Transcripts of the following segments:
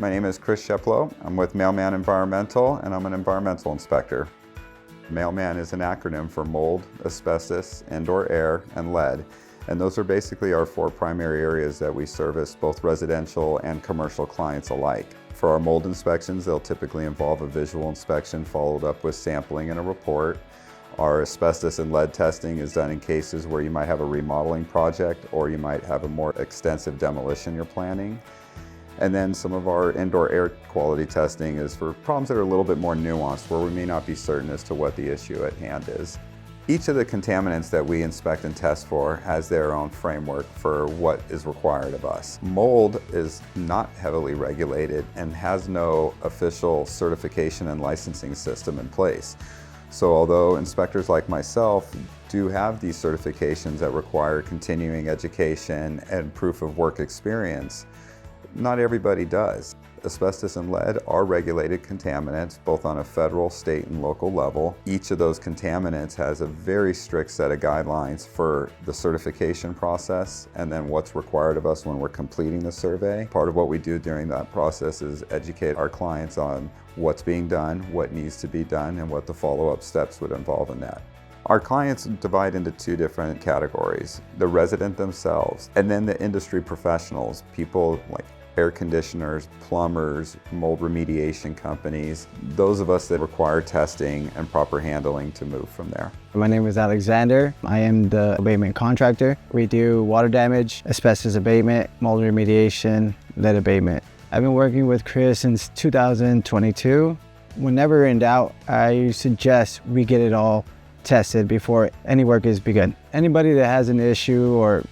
My name is Chris Sheplow. I'm with Mailman Environmental, and I'm an environmental inspector. Mailman is an acronym for mold, asbestos, indoor air, and lead. And those are basically our four primary areas that we service both residential and commercial clients alike. For our mold inspections, they'll typically involve a visual inspection followed up with sampling and a report. Our asbestos and lead testing is done in cases where you might have a remodeling project or you might have a more extensive demolition you're planning. And then some of our indoor air quality testing is for problems that are a little bit more nuanced, where we may not be certain as to what the issue at hand is. Each of the contaminants that we inspect and test for has their own framework for what is required of us. Mold is not heavily regulated and has no official certification and licensing system in place. So although inspectors like myself do have these certifications that require continuing education and proof of work experience, not everybody does. Asbestos and lead are regulated contaminants, both on a federal, state, and local level. Each of those contaminants has a very strict set of guidelines for the certification process and then what's required of us when we're completing the survey. Part of what we do during that process is educate our clients on what's being done, what needs to be done, and what the follow-up steps would involve in that. Our clients divide into two different categories: the resident themselves, and then the industry professionals, people like air conditioners, plumbers, mold remediation companies, those of us that require testing and proper handling to move from there. My name is Alexander. I am the abatement contractor. We do water damage, asbestos abatement, mold remediation, lead abatement. I've been working with Chris since 2022. Whenever in doubt, I suggest we get it all tested before any work is begun. Anybody that has an issue or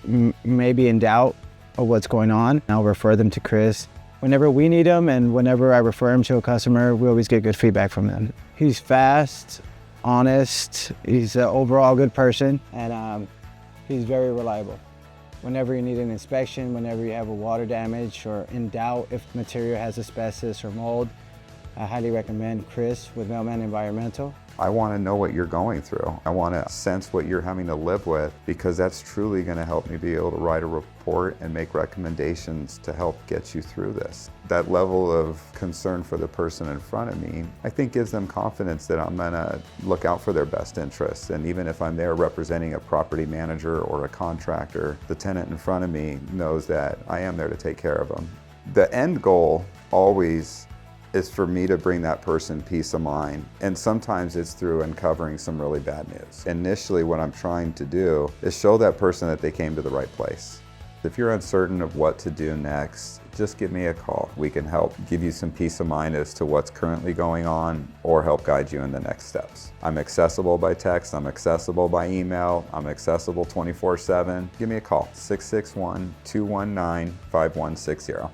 may be in doubt of what's going on, I'll refer them to Chris. Whenever we need them and whenever I refer them to a customer, we always get good feedback from them. He's fast, honest, he's an overall good person, and he's very reliable. Whenever you need an inspection, whenever you have a water damage or in doubt if material has asbestos or mold, I highly recommend Chris with Mailman Environmental. I want to know what you're going through. I want to sense what you're having to live with, because that's truly going to help me be able to write a report and make recommendations to help get you through this. That level of concern for the person in front of me, I think, gives them confidence that I'm going to look out for their best interests. And even if I'm there representing a property manager or a contractor, the tenant in front of me knows that I am there to take care of them. The end goal always is for me to bring that person peace of mind. And sometimes it's through uncovering some really bad news. Initially, what I'm trying to do is show that person that they came to the right place. If you're uncertain of what to do next, just give me a call. We can help give you some peace of mind as to what's currently going on or help guide you in the next steps. I'm accessible by text, I'm accessible by email, I'm accessible 24/7. Give me a call, 661-219-5160.